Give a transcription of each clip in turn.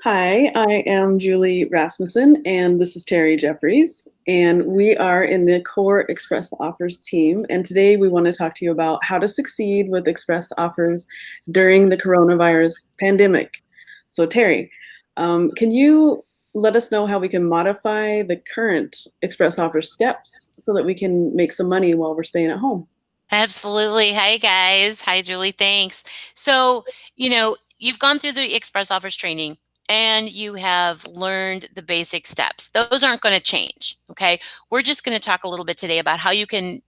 Hi, I am Julie Rasmussen, and this is Terry Jeffries, and we are in the Core Express Offers team. And today we want to talk to you about how to succeed with Express Offers during the coronavirus pandemic. So, Terry, can you let us know how we can modify the current Express Offers steps so that we can make some money while we're staying at home? Absolutely. Hi, guys. Hi, Julie. Thanks. So, you've gone through the Express Offers training and you have learned the basic steps. Those aren't going to change. Okay. We're just going to talk a little bit today about how you can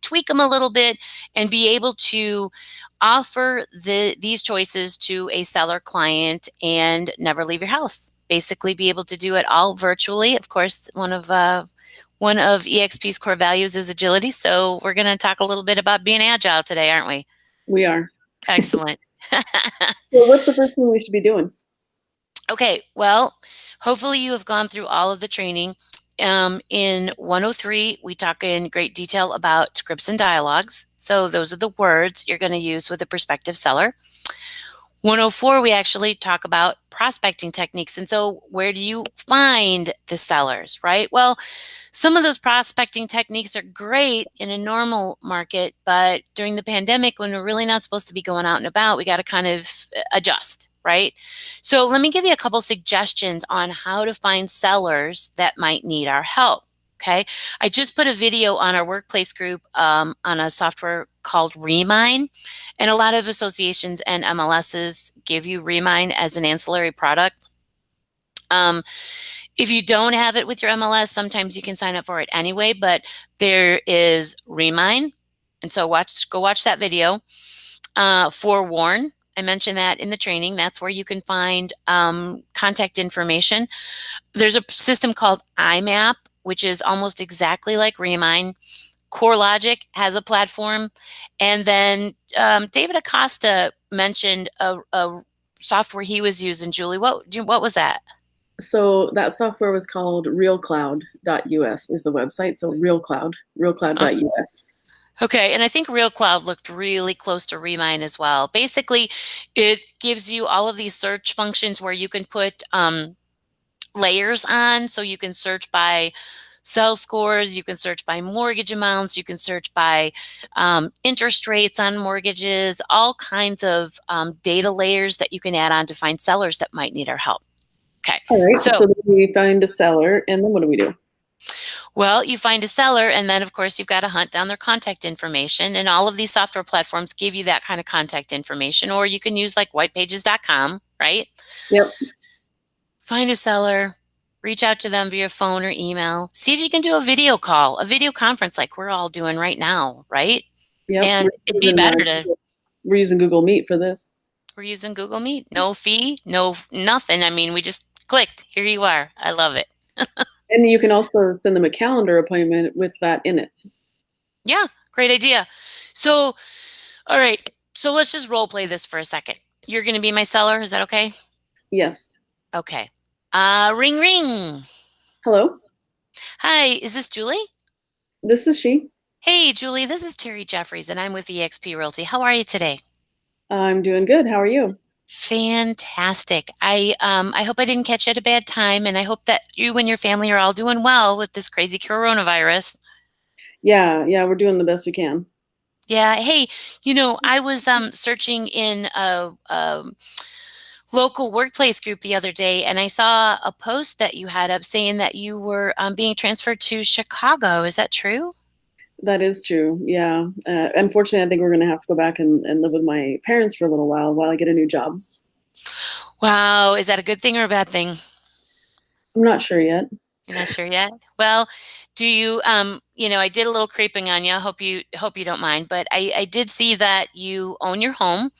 tweak them a little bit and be able to offer these choices to a seller client and never leave your house. Basically, be able to do it all virtually. Of course, one of EXP's core values is agility. So we're going to talk a little bit about being agile today, aren't we? We are. Excellent. So, what's the first thing we should be doing? Okay, well, hopefully you have gone through all of the training. In 103, we talk in great detail about scripts and dialogues. So those are the words you're going to use with a prospective seller. 104, we actually talk about prospecting techniques. And so, where do you find the sellers, right? Well, some of those prospecting techniques are great in a normal market, but during the pandemic, when we're really not supposed to be going out and about, we got to kind of adjust, right? So, let me give you a couple suggestions on how to find sellers that might need our help. Okay. I just put a video on our workplace group on a software called Remine. And a lot of associations and MLSs give you Remine as an ancillary product. Um, if you don't have it with your MLS, sometimes you can sign up for it anyway, but there is Remine. And so go watch that video. Forewarn, I mentioned that in the training. That's where you can find contact information. There's a system called IMAP, which is almost exactly like Remine. CoreLogic has a platform. And then David Acosta mentioned a software he was using. Julie, what was that? So that software was called realcloud.us is the website. So realcloud, Uh, realcloud.us. okay, and I think Real Cloud looked really close to Remine as well. Basically, it gives you all of these search functions where you can put layers on, so you can search by sell scores, you can search by mortgage amounts, you can search by interest rates on mortgages, all kinds of data layers that you can add on to find sellers that might need our help. Okay, All right. so So then we find a seller, and then what do we do? well, you find a seller, and then of course you've got to hunt down their contact information. And all of these software platforms give you that kind of contact information, or you can use like whitepages.com, right? Yep. Find a seller, reach out to them via phone or email, see if you can do a video call, a video conference like we're all doing right now, right? Yep. And it'd be better to, We're using Google Meet for this. we're using Google Meet, no fee, no nothing. I mean, we just clicked. Here you are. I love it. And you can also send them a calendar appointment with that in it. Yeah, great idea. So, all right. So let's just role play this for a second. You're going to be my seller. Is that okay? Yes. Okay. Ring ring. Hello. Hi, is this Julie? This is she. Hey, Julie, this is Terry Jeffries, and I'm with eXp Realty. How are you today? I'm doing good. How are you? Fantastic. I hope I didn't catch you at a bad time, and I hope that you and your family are all doing well with this crazy coronavirus. Yeah. Yeah. We're doing the best we can. Yeah. Hey, I was searching in a local workplace group the other day, and I saw a post that you had up saying that you were being transferred to Chicago. Is that true? That is true. Yeah. Unfortunately, I think we're going to have to go back and live with my parents for a little while I get a new job. Wow. Is that a good thing or a bad thing? I'm not sure yet. You're not sure yet? Well, do you I did a little creeping on you. Hope you don't mind, but I did see that you own your home.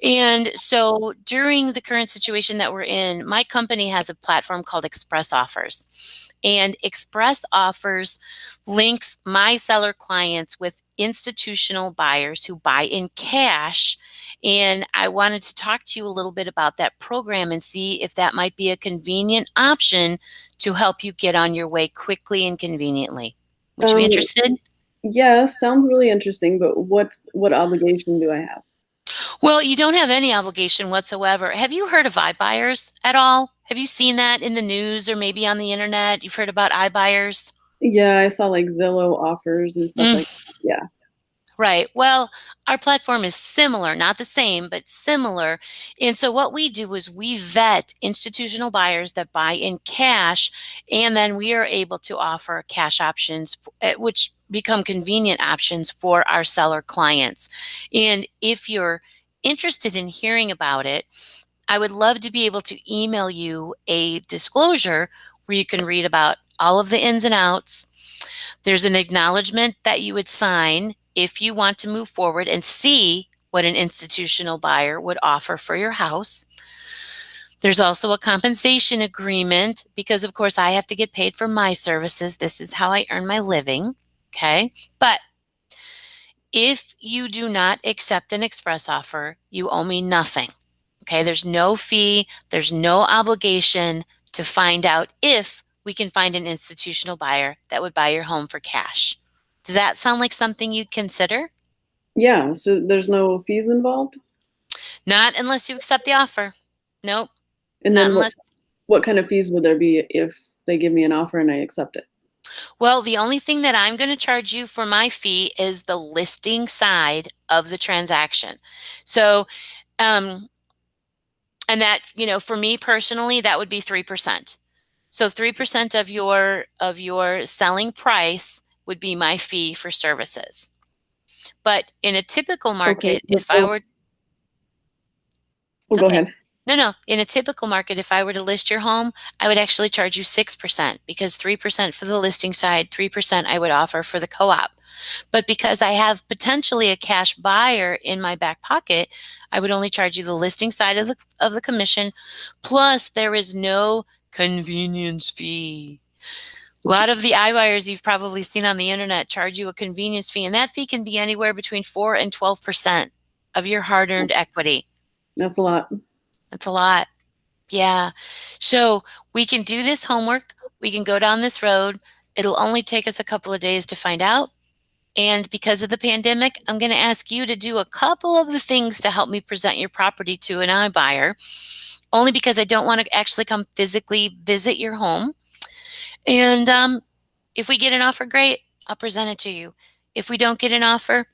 And so during the current situation that we're in, my company has a platform called Express Offers. And Express Offers links my seller clients with institutional buyers who buy in cash. And I wanted to talk to you a little bit about that program and see if that might be a convenient option to help you get on your way quickly and conveniently. Would you be Um, interested? yeah, sounds really interesting, but what obligation do I have? Well, you don't have any obligation whatsoever. Have you heard of iBuyers at all? Have you seen that in the news or maybe on the internet? You've heard about iBuyers? Yeah, I saw like Zillow offers and stuff like that. Yeah. Right. Well, our platform is similar, not the same, but similar. And so what we do is we vet institutional buyers that buy in cash, and then we are able to offer cash options, which become convenient options for our seller clients. And if you're interested in hearing about it, I would love to be able to email you a disclosure where you can read about all of the ins and outs. There's an acknowledgement that you would sign if you want to move forward and see what an institutional buyer would offer for your house. There's also a compensation agreement because, of course, I have to get paid for my services. This is how I earn my living. Okay. But if you do not accept an express offer, you owe me nothing. Okay. There's no fee, there's no obligation to find out if we can find an institutional buyer that would buy your home for cash. Does that sound like something you'd consider? Yeah, so there's no fees involved? Not unless you accept the offer. Nope. And Not then unless. what kind of fees would there be if they give me an offer and I accept it? Well, the only thing that I'm going to charge you for my fee is the listing side of the transaction. So, um, and that, for me personally, that would be 3%. So 3% of your selling price would be my fee for services. But in a typical Okay, market, but if I were, oh, it's go okay. ahead. No. In a typical market, if I were to list your home, I would actually charge you 6% because 3% for the listing side, 3% I would offer for the co-op. But because I have potentially a cash buyer in my back pocket, I would only charge you the listing side of the commission. Plus, there is no convenience fee. A lot of the iBuyers you've probably seen on the internet charge you a convenience fee, and that fee can be anywhere between 4 and 12% of your hard-earned equity. That's a lot. That's a lot. Yeah. So we can do this homework. We can go down this road. It'll only take us a couple of days to find out. And because of the pandemic, I'm going to ask you to do a couple of the things to help me present your property to an iBuyer, only because I don't want to actually come physically visit your home. And if we get an offer, great, I'll present it to you. If we don't get an offer,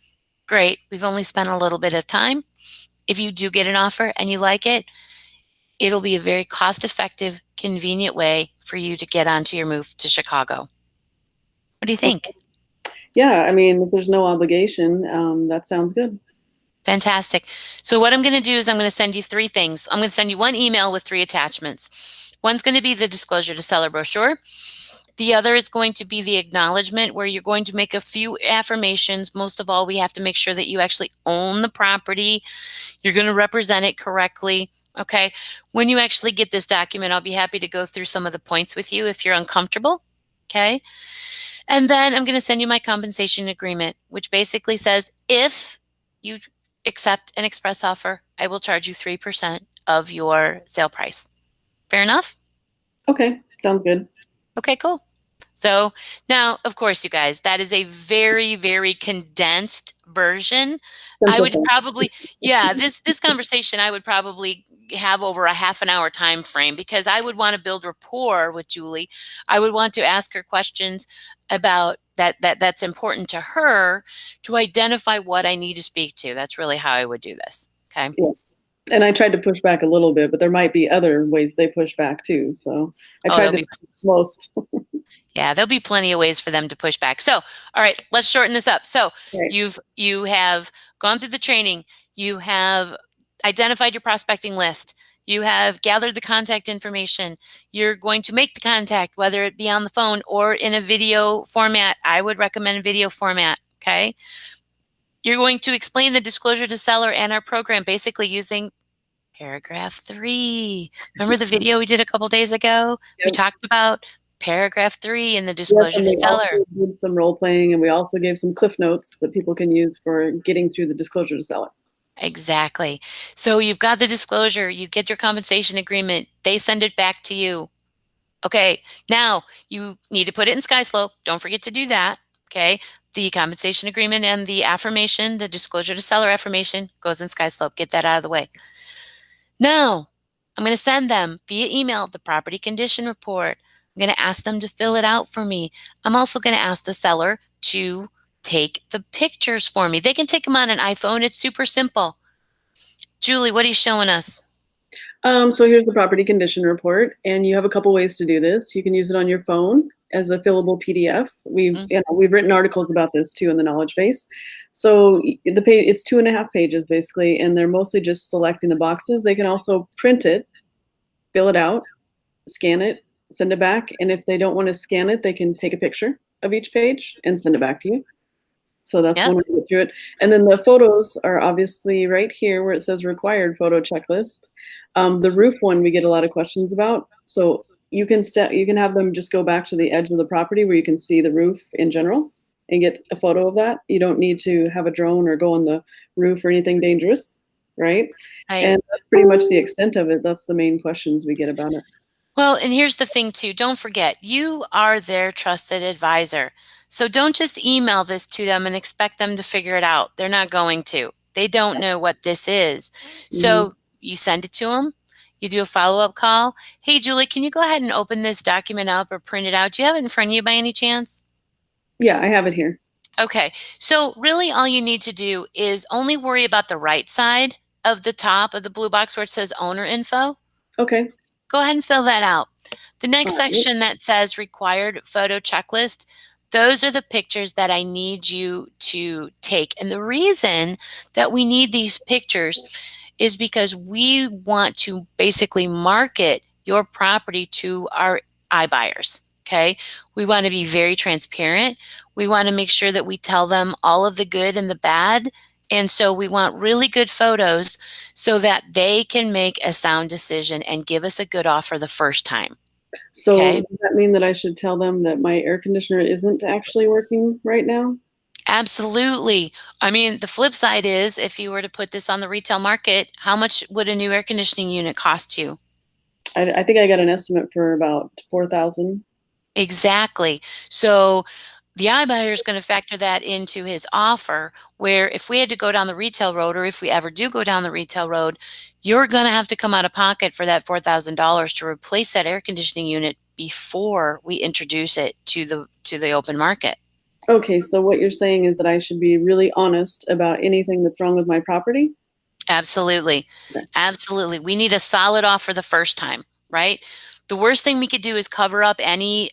great, we've only spent a little bit of time. If you do get an offer and you like it, it'll be a very cost-effective, convenient way for you to get onto your move to Chicago. What do you think? Yeah, I mean, if there's no obligation, that sounds good. Fantastic. So what I'm going to do is I'm going to send you 3 things. I'm going to send you one email with 3 attachments. One's going to be the disclosure to seller brochure. The other is going to be the acknowledgement where you're going to make a few affirmations. Most of all, we have to make sure that you actually own the property. You're going to represent it correctly. Okay. When you actually get this document, I'll be happy to go through some of the points with you if you're uncomfortable. Okay. And then I'm going to send you my compensation agreement, which basically says if you accept an express offer, I will charge you 3% of your sale price. Fair enough? Okay, sounds good. Okay, cool. So now, of course, you guys, that is a very, very condensed version. I would Simplified. probably, yeah, this conversation I would probably have over a half an hour time frame because I would want to build rapport with Julie. I would want to ask her questions about that's important to her to identify what I need to speak to. That's really how I would do this. Okay. Yeah. And I tried to push back a little bit, but there might be other ways they push back too. So I Oh, tried to most. yeah, there'll be plenty of ways for them to push back. So, all right, let's shorten this up. So, Right. you have gone through the training, you have identified your prospecting list, you have gathered the contact information, you're going to make the contact, whether it be on the phone or in a video format. I would recommend video format, okay? You're going to explain the disclosure to seller and our program basically using paragraph 3. Remember the video we did a couple days ago? We Yep. talked about paragraph 3 in the Yes, disclosure and to we seller. also did some role playing, and we also gave some cliff notes that people can use for getting through the disclosure to seller. Exactly. So you've got the disclosure, you get your compensation agreement, they send it back to you. Okay, now you need to put it in SkySlope. Don't forget to do that. Okay, The compensation agreement and the affirmation, the disclosure to seller affirmation, goes in SkySlope. Get that out of the way. Now, I'm going to send them via email the property condition report. I'm going to ask them to fill it out for me. I'm also going to ask the seller to take the pictures for me. They can take them on an iPhone. It's super simple. Julie, what are you showing us? So here's the property condition report, and you have a couple ways to do this. You can use it on your phone as a fillable PDF. We've written articles about this too in the knowledge base. So the page, it's 2.5 pages basically, and they're mostly just selecting the boxes. They can also print it, fill it out, scan it, send it back, and if they don't want to scan it, they can take a picture of each page and send it back to you. So that's Yep. one way to get through it. And then the photos are obviously right here where it says required photo checklist. The roof one we get a lot of questions about. So you can have them just go back to the edge of the property where you can see the roof in general and get a photo of that. You don't need to have a drone or go on the roof or anything dangerous, right? Right. And that's pretty much the extent of it. That's the main questions we get about it. Well, and here's the thing too. Don't forget, you are their trusted advisor. So don't just email this to them and expect them to figure it out. They're not going to. They don't know what this is. So you send it to them. You do a follow-up call. Hey, Julie, can you go ahead and open this document up or print it out? Do you have it in front of you by any chance? Yeah, I have it here. Okay. So really all you need to do is only worry about the right side of the top of the blue box where it says owner info. Okay. Go ahead and fill that out. The next All right. section that says required photo checklist, those are the pictures that I need you to take. And the reason that we need these pictures is because we want to basically market your property to our iBuyers. Okay. We want to be very transparent. We want to make sure that we tell them all of the good and the bad. And so we want really good photos so that they can make a sound decision and give us a good offer the first time. So Okay. does that mean that I should tell them that my air conditioner isn't actually working right now? Absolutely. I mean, the flip side is if you were to put this on the retail market, how much would a new air conditioning unit cost you? I think I got an estimate for about 4,000. Exactly. So the iBuyer is going to factor that into his offer, where if we had to go down the retail road, or if we ever do go down the retail road, you're going to have to come out of pocket for that $4,000 to replace that air conditioning unit before we introduce it to the open market. Okay, so what you're saying is that I should be really honest about anything that's wrong with my property? Absolutely. Okay. Absolutely. We need a solid offer the first time, right? The worst thing we could do is cover up any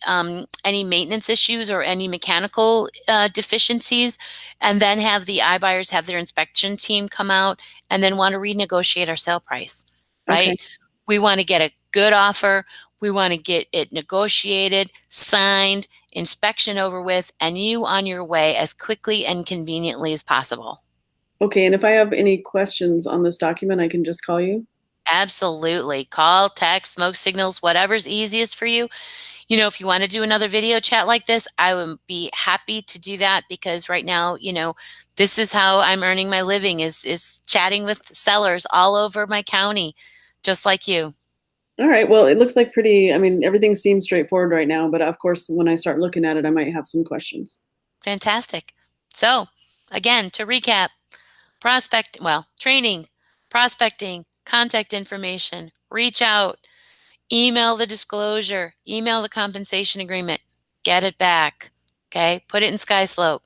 maintenance issues or any mechanical deficiencies, and then have the iBuyers have their inspection team come out and then want to renegotiate our sale price, Okay. right? We want to get a good offer. We want to get it negotiated, signed, inspection over with, and you on your way as quickly and conveniently as possible. Okay, and if I have any questions on this document, I can just call you? Absolutely. Call, text, smoke signals, whatever's easiest for you. You know, if you want to do another video chat like this, I would be happy to do that because right now, you know, this is how I'm earning my living is chatting with sellers all over my county, just like you. All right, well, it looks like I mean, everything seems straightforward right now, but of course, when I start looking at it, I might have some questions. Fantastic. So, again, to recap, training, prospecting, contact information, reach out, email the disclosure, email the compensation agreement, get it back, okay? Put it in SkySlope.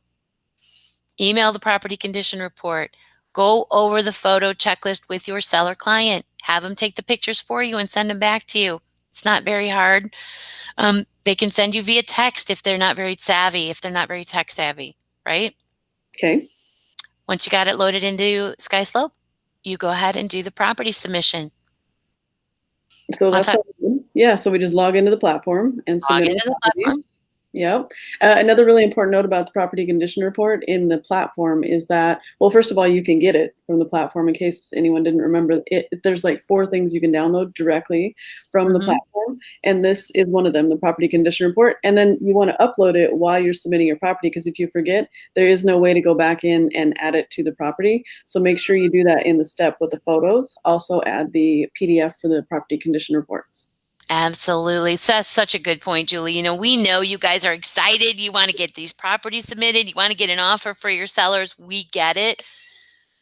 Email the property condition report. Go over the photo checklist with your seller client. Have them take the pictures for you and send them back to you. It's not very hard. They can send you via text if they're not very savvy, if they're not very tech savvy, right? Okay. Once you got it loaded into SkySlope, you go ahead and do the property submission. So On that's top, all. Yeah, so we just log into the platform and log submit our into the property. platform. Yep. Another really important note about the property condition report in the platform is that, well, first of all, you can get it from the platform in case anyone didn't remember it. There's like 4 things you can download directly from the Mhm. platform, and this is one of them, the property condition report. And then you want to upload it while you're submitting your property because if you forget, there is no way to go back in and add it to the property. So make sure you do that in the step with the photos. Also add the PDF for the property condition report. Absolutely. So that's such a good point, Julie. You know, we know you guys are excited. You want to get these properties submitted. You want to get an offer for your sellers. We get it.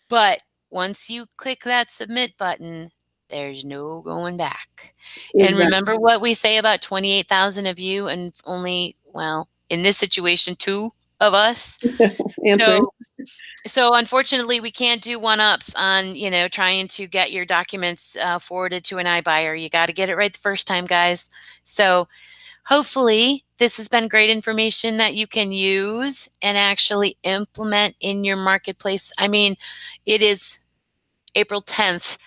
But once you click that submit button, there's no going back. And Exactly. remember what we say about 28,000 of you and only, well, in this situation, 2 of us. Answering. So unfortunately, we can't do one-ups on, you know, trying to get your documents forwarded to an iBuyer. You got to get it right the first time, guys. So hopefully this has been great information that you can use and actually implement in your marketplace. I mean, it is April 10th.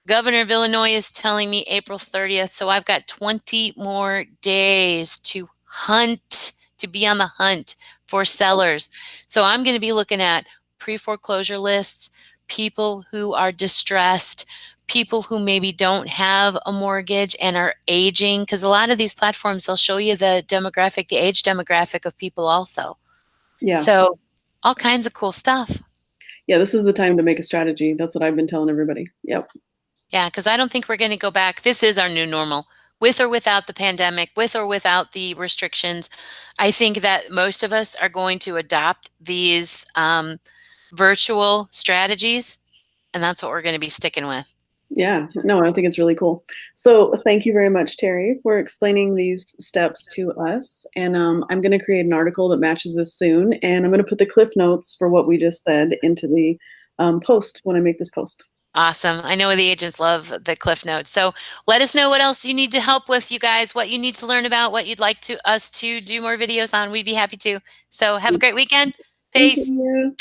Governor of Illinois is telling me April 30th. So I've got 20 more days to hunt, to be on the hunt for sellers. So I'm going to be looking at pre-foreclosure lists, people who are distressed, people who maybe don't have a mortgage and are aging. Because a lot of these platforms, they'll show you the demographic, the age demographic of people also. Yeah. So all kinds of cool stuff. Yeah, this is the time to make a strategy. That's what I've been telling everybody. Yep. Yeah, because I don't think we're going to go back. This is our new normal, with or without the pandemic, with or without the restrictions. I think that most of us are going to adopt these virtual strategies, and that's what we're going to be sticking with. Yeah, no, I think it's really cool. So thank you very much, Terry, for explaining these steps to us. And I'm going to create an article that matches this soon. And I'm going to put the cliff notes for what we just said into the post when I make this post. Awesome. I know the agents love the cliff notes. So let us know what else you need to help with, you guys, what you need to learn about, what you'd like to us to do more videos on. We'd be happy to. So have a great weekend. Thank Peace. you.